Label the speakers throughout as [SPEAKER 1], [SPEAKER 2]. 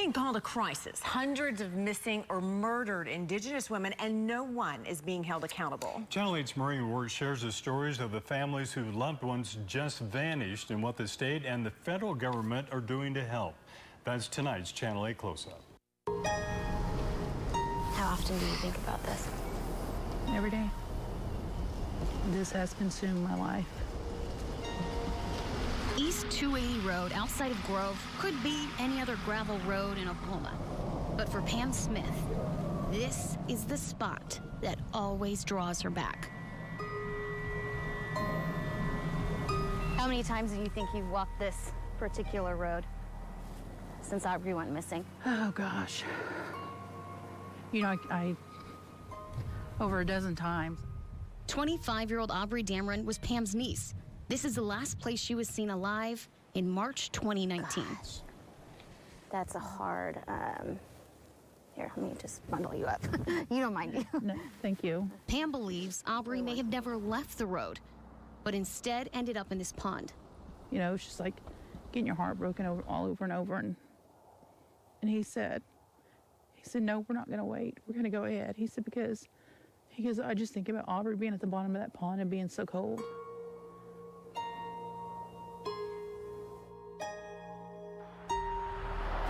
[SPEAKER 1] being called a crisis. Hundreds of missing or murdered indigenous women, and no one is being held accountable. Channel 8's Maureen Wurtz shares the stories of the families whose loved ones just vanished and what the state and the federal government are doing to help. That's tonight's Channel 8 Close-Up.
[SPEAKER 2] How often do you think about this?
[SPEAKER 3] Every day. This has consumed my life.
[SPEAKER 4] East 280 Road outside of Grove could be any other gravel road in Oklahoma. But for Pam Smith, this is the spot that always draws her back.
[SPEAKER 2] How many times do you think you've walked this particular road since Aubrey went missing?
[SPEAKER 3] Oh, gosh. You know, I over a dozen times.
[SPEAKER 4] 25-year-old Aubrey Dameron was Pam's niece. This is the last place she was seen alive in March 2019.
[SPEAKER 2] Gosh. That's a hard, here, let me just bundle you up. You don't mind.
[SPEAKER 3] No, thank you.
[SPEAKER 4] Pam believes Aubrey may have never left the road, but instead ended up in this pond.
[SPEAKER 3] You know, it's just like getting your heart broken all over and over. And he said, no, we're not going to wait. We're going to go ahead. He said, because I just think about Aubrey being at the bottom of that pond and being so cold.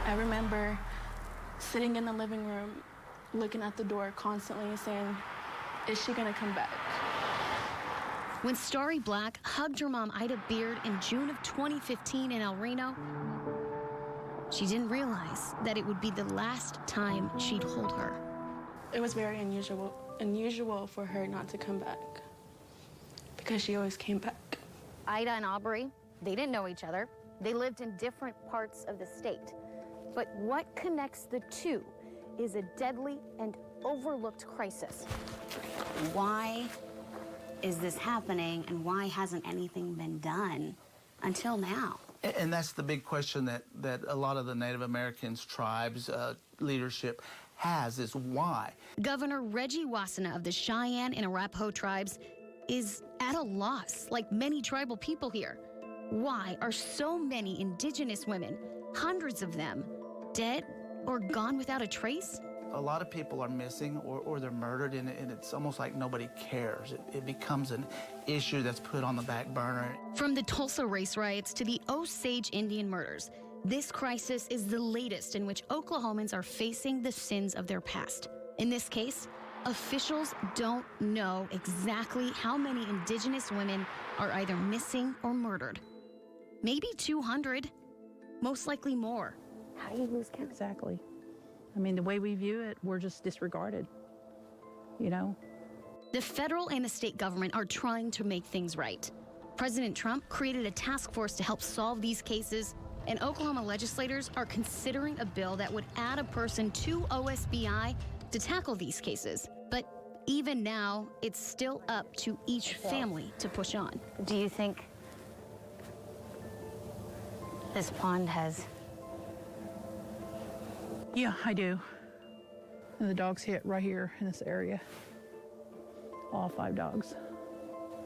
[SPEAKER 5] I remember sitting in the living room, looking at the door constantly and saying, is she gonna come back?
[SPEAKER 4] When Starry Black hugged her mom, Ida Beard, in June of 2015 in El Reno, she didn't realize that it would be the last time she'd hold her.
[SPEAKER 5] It was very unusual for her not to come back because she always came back.
[SPEAKER 2] Ida and Aubrey, they didn't know each other. They lived in different parts of the state. But what connects the two is a deadly and overlooked crisis.
[SPEAKER 6] Why is this happening, and why hasn't anything been done until now?
[SPEAKER 7] And that's the big question that a lot of the Native Americans, tribes, leadership has, is why.
[SPEAKER 4] Governor Reggie Wasana of the Cheyenne and Arapaho tribes is at a loss, like many tribal people here. Why are so many indigenous women, hundreds of them, dead or gone without a trace?
[SPEAKER 7] A lot of people are missing or they're murdered, and it's almost like nobody cares. It becomes an issue that's put on the back burner.
[SPEAKER 4] From the Tulsa race riots to the Osage Indian murders, this crisis is the latest in which Oklahomans are facing the sins of their past. In this case, officials don't know exactly how many indigenous women are either missing or murdered. Maybe 200, most likely more.
[SPEAKER 2] How do you lose count?
[SPEAKER 3] Exactly. I mean, the way we view it, we're just disregarded, you know?
[SPEAKER 4] The federal and the state government are trying to make things right. President Trump created a task force to help solve these cases, and Oklahoma legislators are considering a bill that would add a person to OSBI to tackle these cases. But even now, it's still up to each family to push on.
[SPEAKER 2] Do you think this pond has...
[SPEAKER 3] Yeah, I do. And the dogs hit right here in this area. All 5 dogs.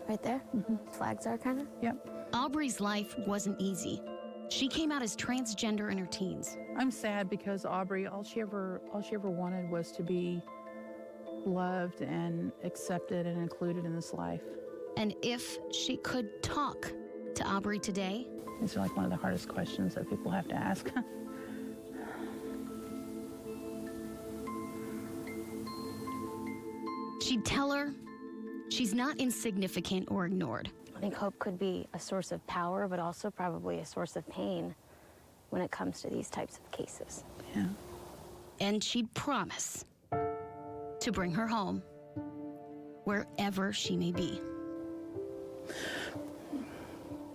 [SPEAKER 2] Right there? Mm-hmm. Flags are kind of?
[SPEAKER 3] Yep.
[SPEAKER 4] Aubrey's life wasn't easy. She came out as transgender in her teens.
[SPEAKER 3] I'm sad because Aubrey, all she ever wanted was to be loved and accepted and included in this life.
[SPEAKER 4] And if she could talk to Aubrey today,
[SPEAKER 3] these are like one of the hardest questions that people have to ask.
[SPEAKER 4] she'd tell her she's not insignificant or ignored.
[SPEAKER 2] I think hope could be a source of power, but also probably a source of pain when it comes to these types of cases.
[SPEAKER 3] Yeah.
[SPEAKER 4] And she'd promise to bring her home wherever she may be.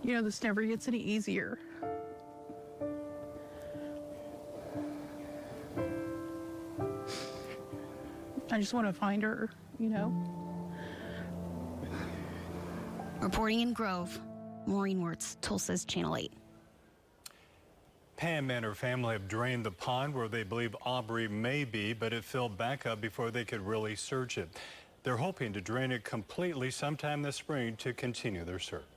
[SPEAKER 3] You know, this never gets any easier. I just want to find her, you know.
[SPEAKER 4] Reporting in Grove, Maureen Wurtz, Tulsa's Channel 8.
[SPEAKER 1] Pam and her family have drained the pond where they believe Aubrey may be, but it filled back up before they could really search it. They're hoping to drain it completely sometime this spring to continue their search.